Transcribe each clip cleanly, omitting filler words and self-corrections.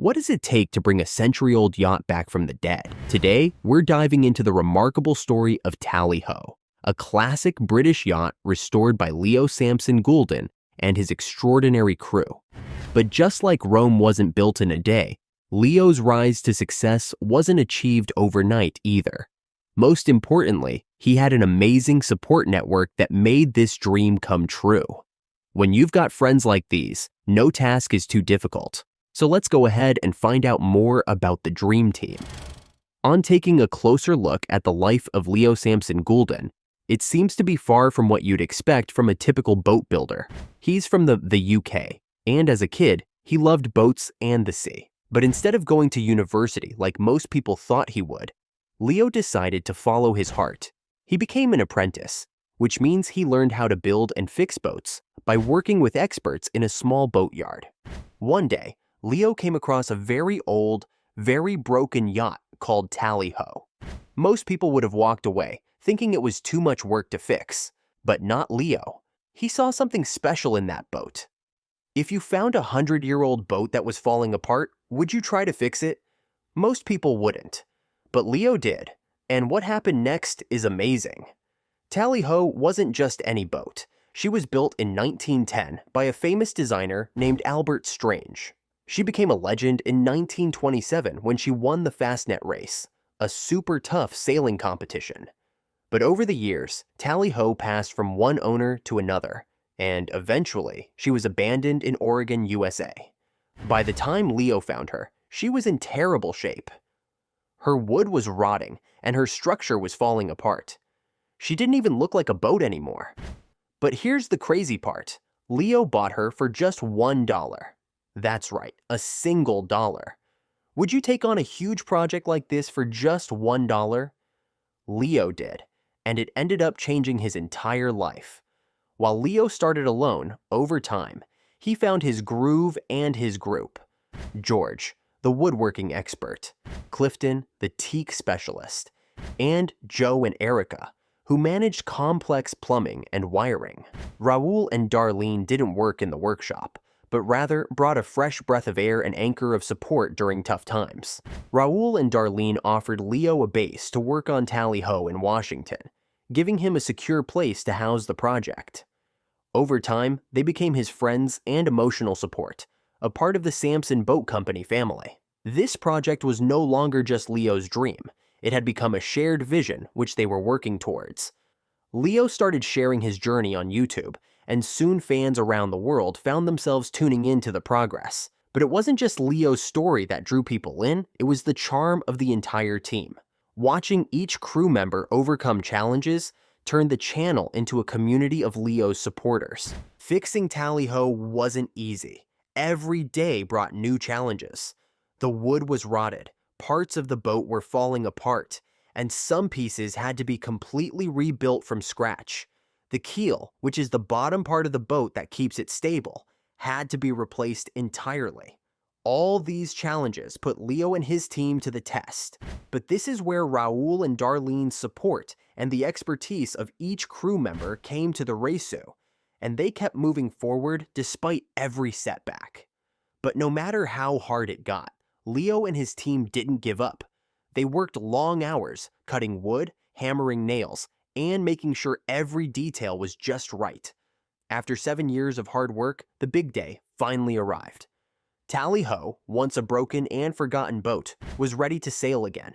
What does it take to bring a century-old yacht back from the dead? Today, we're diving into the remarkable story of Tally-Ho, a classic British yacht restored by Sampson Goolden and his extraordinary crew. But just like Rome wasn't built in a day, Leo's rise to success wasn't achieved overnight either. Most importantly, he had an amazing support network that made this dream come true. When you've got friends like these, no task is too difficult. So let's go ahead and find out more about the Dream Team. On taking a closer look at the life of Sampson Goolden, it seems to be far from what you'd expect from a typical boat builder. He's from the UK, and as a kid, he loved boats and the sea. But instead of going to university like most people thought he would, Leo decided to follow his heart. He became an apprentice, which means he learned how to build and fix boats by working with experts in a small boatyard. One day, Leo came across a very old, very broken yacht called Tally-Ho. Most people would have walked away, thinking it was too much work to fix, but not Leo. He saw something special in that boat. If you found a 100-year-old boat that was falling apart, would you try to fix it? Most people wouldn't, but Leo did, and what happened next is amazing. Tally-Ho wasn't just any boat. She was built in 1910 by a famous designer named Albert Strange. She became a legend in 1927 when she won the Fastnet race, a super tough sailing competition. But over the years, Tally-Ho passed from one owner to another, and eventually, she was abandoned in Oregon, USA. By the time Leo found her, she was in terrible shape. Her wood was rotting, and her structure was falling apart. She didn't even look like a boat anymore. But here's the crazy part. Leo bought her for just $1. That's right, a single dollar. Would you take on a huge project like this for just $1? Leo did, and it ended up changing his entire life. While Leo started alone, over time, he found his groove and his group. George, the woodworking expert, Clifton, the teak specialist, and Joe and Erica, who managed complex plumbing and wiring. Raoul and Darlene didn't work in the workshop, but rather brought a fresh breath of air and anchor of support during tough times. Raoul and Darlene offered Leo a base to work on Tally-Ho in Washington, giving him a secure place to house the project. Over time, they became his friends and emotional support, a part of the Sampson Boat Company family. This project was no longer just Leo's dream. It had become a shared vision which they were working towards. Leo started sharing his journey on YouTube, and soon fans around the world found themselves tuning into the progress. But it wasn't just Leo's story that drew people in, it was the charm of the entire team. Watching each crew member overcome challenges turned the channel into a community of Leo's supporters. Fixing Tally-Ho wasn't easy. Every day brought new challenges. The wood was rotted, parts of the boat were falling apart, and some pieces had to be completely rebuilt from scratch. The keel, which is the bottom part of the boat that keeps it stable, had to be replaced entirely. All these challenges put Leo and his team to the test. But this is where Raoul and Darlene's support and the expertise of each crew member came to the rescue, and they kept moving forward despite every setback. But no matter how hard it got, Leo and his team didn't give up. They worked long hours, cutting wood, hammering nails, and making sure every detail was just right. After 7 years of hard work, the big day finally arrived. Tally-Ho, once a broken and forgotten boat, was ready to sail again.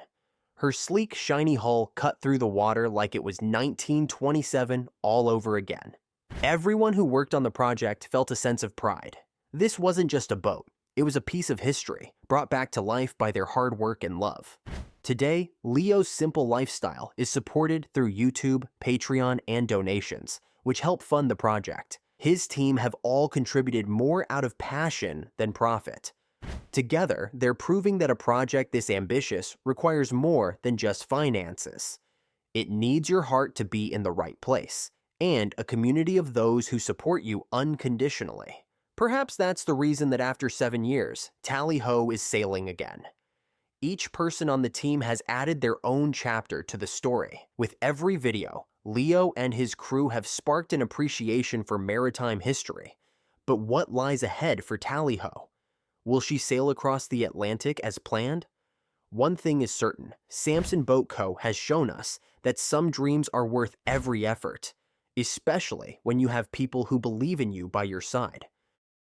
Her sleek, shiny hull cut through the water like it was 1927 all over again. Everyone who worked on the project felt a sense of pride. This wasn't just a boat. It was a piece of history, brought back to life by their hard work and love. Today, Leo's simple lifestyle is supported through YouTube, Patreon, and donations, which help fund the project. His team have all contributed more out of passion than profit. Together, they're proving that a project this ambitious requires more than just finances. It needs your heart to be in the right place, and a community of those who support you unconditionally. Perhaps that's the reason that after 7 years, Tally-Ho is sailing again. Each person on the team has added their own chapter to the story. With every video, Leo and his crew have sparked an appreciation for maritime history. But what lies ahead for Tally-Ho? Will she sail across the Atlantic as planned? One thing is certain, Sampson Boat Co. has shown us that some dreams are worth every effort, especially when you have people who believe in you by your side.